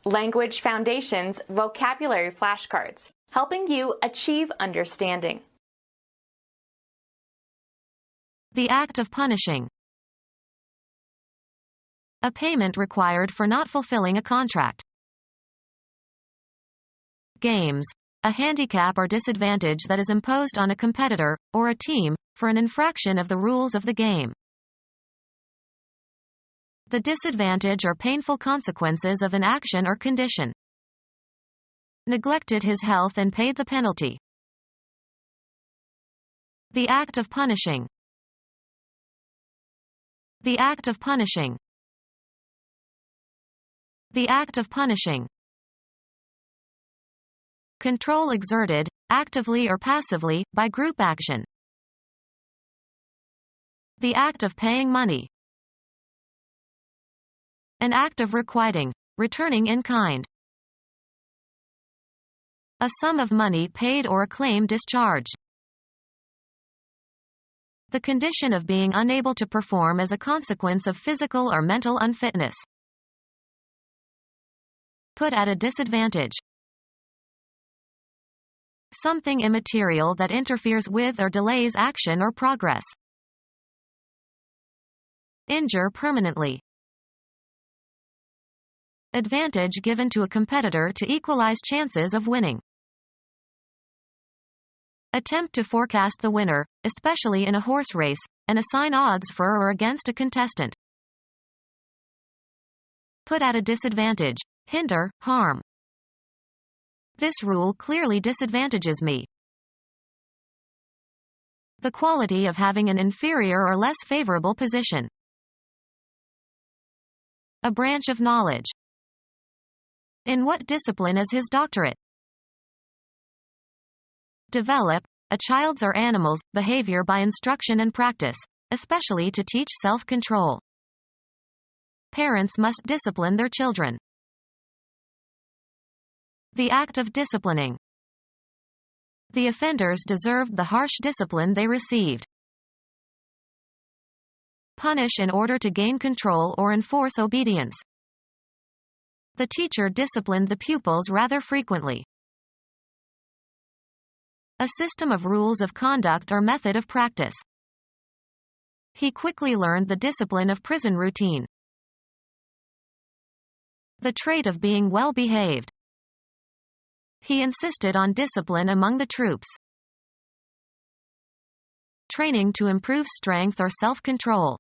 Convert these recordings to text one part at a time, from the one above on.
Language Foundations Vocabulary Flashcards, helping you achieve understanding. The act of punishing. A payment required for not fulfilling a contract. Games. A handicap or disadvantage that is imposed on a competitor, or a team, for an infraction of the rules of the game. The disadvantage or painful consequences of an action or condition. Neglected his health and paid the penalty. The act of punishing. The act of punishing. The act of punishing. Control exerted, actively or passively, by group action. The act of paying money. An act of requiting, returning in kind. A sum of money paid or a claim discharged. The condition of being unable to perform as a consequence of physical or mental unfitness. Put at a disadvantage. Something immaterial that interferes with or delays action or progress. Injure permanently. Advantage given to a competitor to equalize chances of winning. Attempt to forecast the winner, especially in a horse race, and assign odds for or against a contestant. Put at a disadvantage. Hinder, harm. This rule clearly disadvantages me. The quality of having an inferior or less favorable position. A branch of knowledge. In what discipline is his doctorate? Develop, a child's or animal's behavior by instruction and practice, especially to teach self-control. Parents must discipline their children. The act of disciplining. The offenders deserved the harsh discipline they received. Punish in order to gain control or enforce obedience. The teacher disciplined the pupils rather frequently. A system of rules of conduct or method of practice. He quickly learned the discipline of prison routine. The trait of being well behaved. He insisted on discipline among the troops. Training to improve strength or self-control.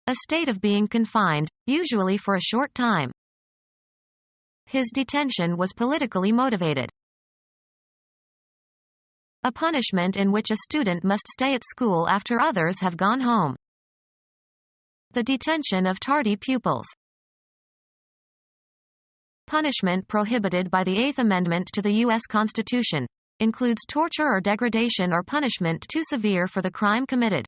A state of being confined, usually for a short time. His detention was politically motivated. A punishment in which a student must stay at school after others have gone home. The detention of tardy pupils. Punishment prohibited by the Eighth Amendment to the U.S. Constitution includes torture or degradation or punishment too severe for the crime committed.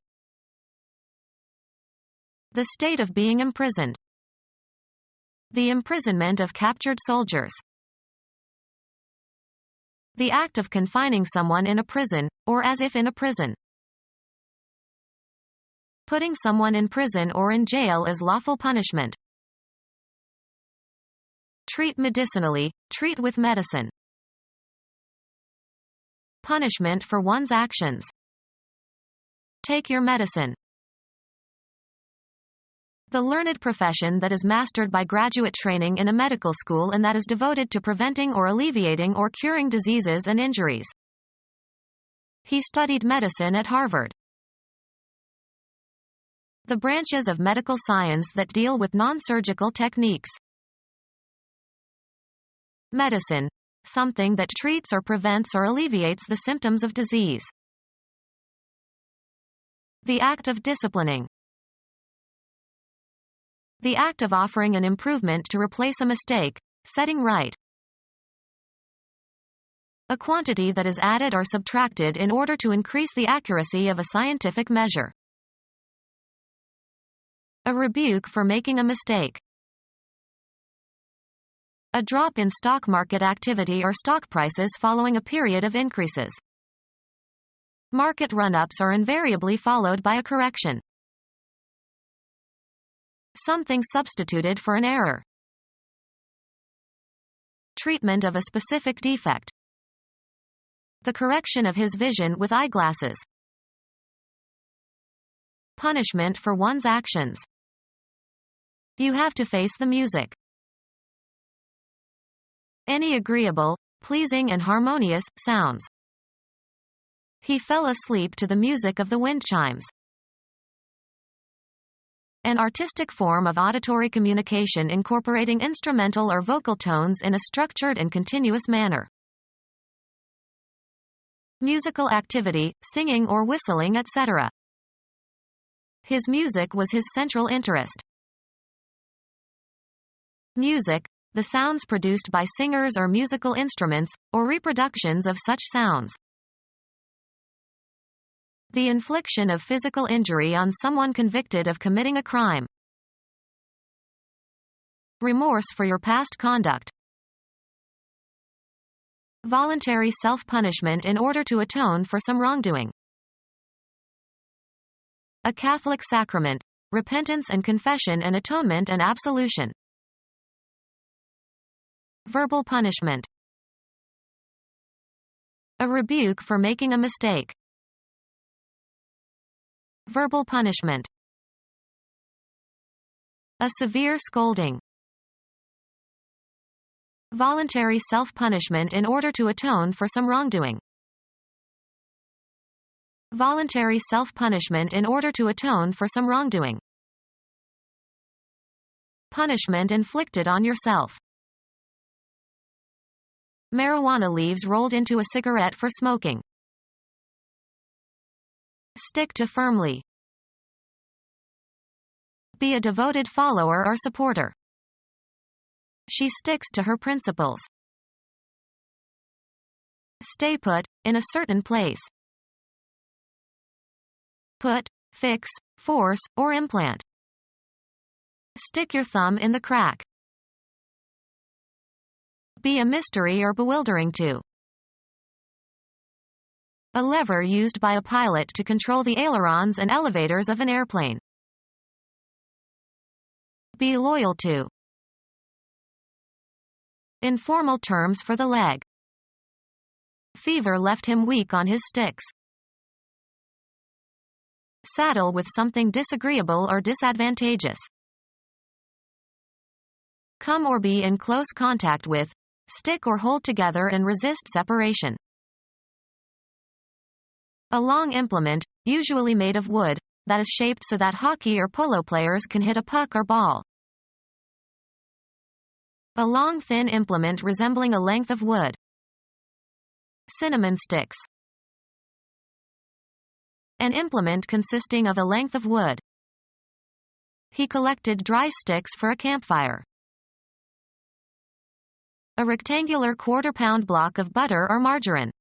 The state of being imprisoned. The imprisonment of captured soldiers. The act of confining someone in a prison, or as if in a prison. Putting someone in prison or in jail is lawful punishment. Treat medicinally, treat with medicine. Punishment for one's actions. Take your medicine. The learned profession that is mastered by graduate training in a medical school and that is devoted to preventing or alleviating or curing diseases and injuries. He studied medicine at Harvard. The branches of medical science that deal with non-surgical techniques. Medicine. Something that treats or prevents or alleviates the symptoms of disease. The act of disciplining. The act of offering an improvement to replace a mistake, setting right. A quantity that is added or subtracted in order to increase the accuracy of a scientific measure. A rebuke for making a mistake. A drop in stock market activity or stock prices following a period of increases. Market run-ups are invariably followed by a correction. Something substituted for an error. treatment of a specific defect. The correction of his vision with eyeglasses. Punishment for one's actions. You have to face the music. Any agreeable, pleasing and harmonious sounds. He fell asleep to the music of the wind chimes. An artistic form of auditory communication incorporating instrumental or vocal tones in a structured and continuous manner. Musical activity, singing or whistling, etc. His music was his central interest. Music, the sounds produced by singers or musical instruments, or reproductions of such sounds. The infliction of physical injury on someone convicted of committing a crime. Remorse for your past conduct. Voluntary self-punishment in order to atone for some wrongdoing. A Catholic sacrament, repentance and confession and atonement and absolution. Verbal punishment. A rebuke for making a mistake. Verbal punishment. A severe scolding. Voluntary self-punishment in order to atone for some wrongdoing. Voluntary self-punishment in order to atone for some wrongdoing. Punishment inflicted on yourself. Marijuana leaves rolled into a cigarette for smoking. Stick to firmly. Be a devoted follower or supporter. She sticks to her principles. Stay put, in a certain place. Put, fix, force, or implant. Stick your thumb in the crack. Be a mystery or bewildering to. A lever used by a pilot to control the ailerons and elevators of an airplane. Be loyal to. Informal terms for the leg. Fever left him weak on his sticks. Saddle with something disagreeable or disadvantageous. Come or be in close contact with, stick or hold together and resist separation. A long implement, usually made of wood, that is shaped so that hockey or polo players can hit a puck or ball. A long thin implement resembling a length of wood. Cinnamon sticks. An implement consisting of a length of wood. He collected dry sticks for a campfire. A rectangular quarter-pound block of butter or margarine.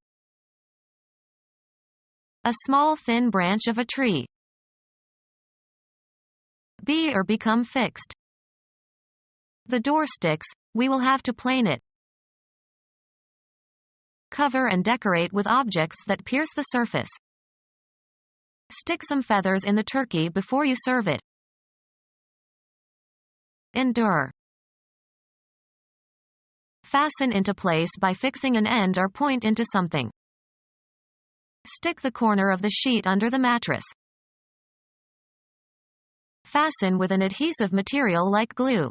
A small thin branch of a tree. Be or become fixed. The door sticks, we will have to plane it. Cover and decorate with objects that pierce the surface. Stick some feathers in the turkey before you serve it. Endure. Fasten into place by fixing an end or point into something. Stick the corner of the sheet under the mattress. Fasten with an adhesive material like glue.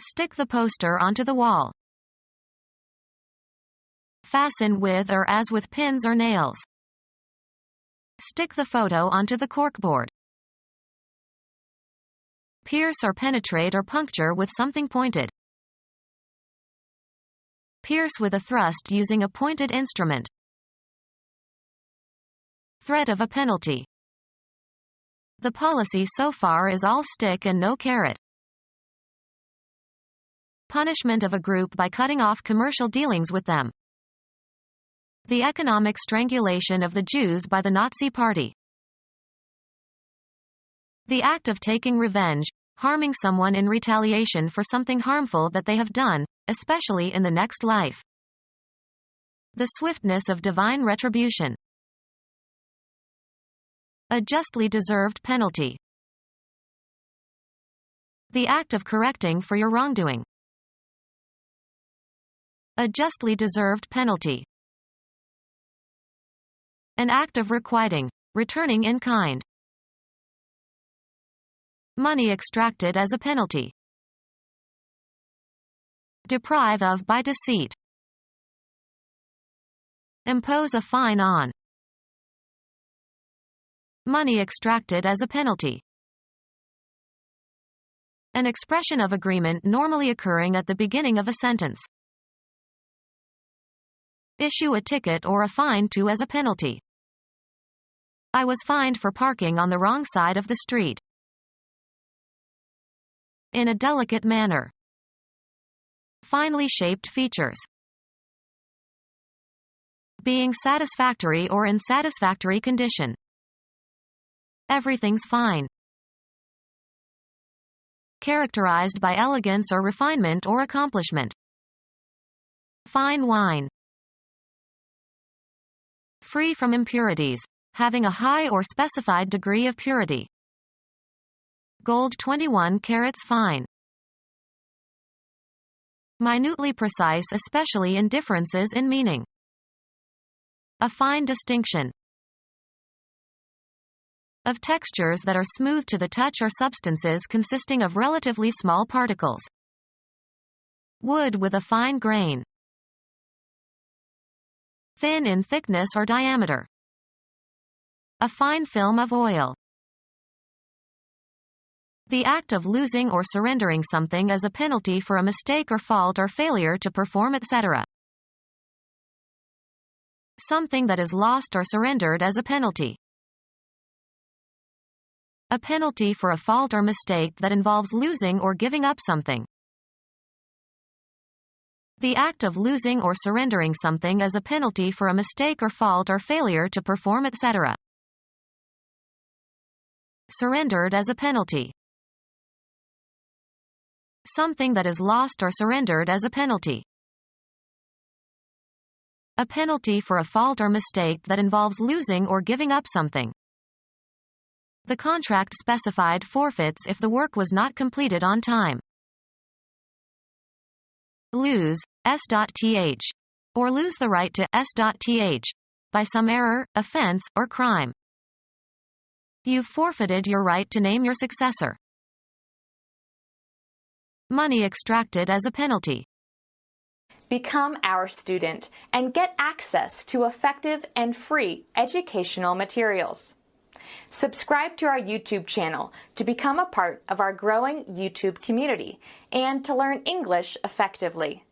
Stick the poster onto the wall. Fasten with or as with pins or nails. Stick the photo onto the corkboard. Pierce or penetrate or puncture with something pointed. Pierce with a thrust using a pointed instrument. Threat of a penalty. The policy so far is all stick and no carrot. Punishment of a group by cutting off commercial dealings with them. The economic strangulation of the Jews by the Nazi Party. The act of taking revenge, harming someone in retaliation for something harmful that they have done, especially in the next life. The swiftness of divine retribution. A justly deserved penalty. The act of correcting for your wrongdoing. A justly deserved penalty. An act of requiting, returning in kind. Money extracted as a penalty. Deprive of by deceit. Impose a fine on. Money extracted as a penalty. An expression of agreement normally occurring at the beginning of a sentence. Issue a ticket or a fine to as a penalty. I was fined for parking on the wrong side of the street. In a delicate manner. Finely shaped features. Being satisfactory or in satisfactory condition. Everything's fine. Characterized by elegance or refinement or accomplishment. Fine wine. Free from impurities, having a high or specified degree of purity. Gold 21 carats fine. Minutely precise, especially in differences in meaning. A fine distinction. Of textures that are smooth to the touch or substances consisting of relatively small particles. Wood with a fine grain. Thin in thickness or diameter. A fine film of oil. The act of losing or surrendering something as a penalty for a mistake or fault or failure to perform, etc. Something that is lost or surrendered as a penalty. A penalty for a fault or mistake that involves losing or giving up something. The act of losing or surrendering something as a penalty for a mistake or fault or failure to perform, etc. Surrendered as a penalty. Something that is lost or surrendered as a penalty. A penalty for a fault or mistake that involves losing or giving up something. The contract specified forfeits if the work was not completed on time. Lose, s.th. Or lose the right to, s.th. By some error, offense, or crime. You've forfeited your right to name your successor. Money extracted as a penalty. Become our student and get access to effective and free educational materials. Subscribe to our YouTube channel to become a part of our growing YouTube community and to learn English effectively.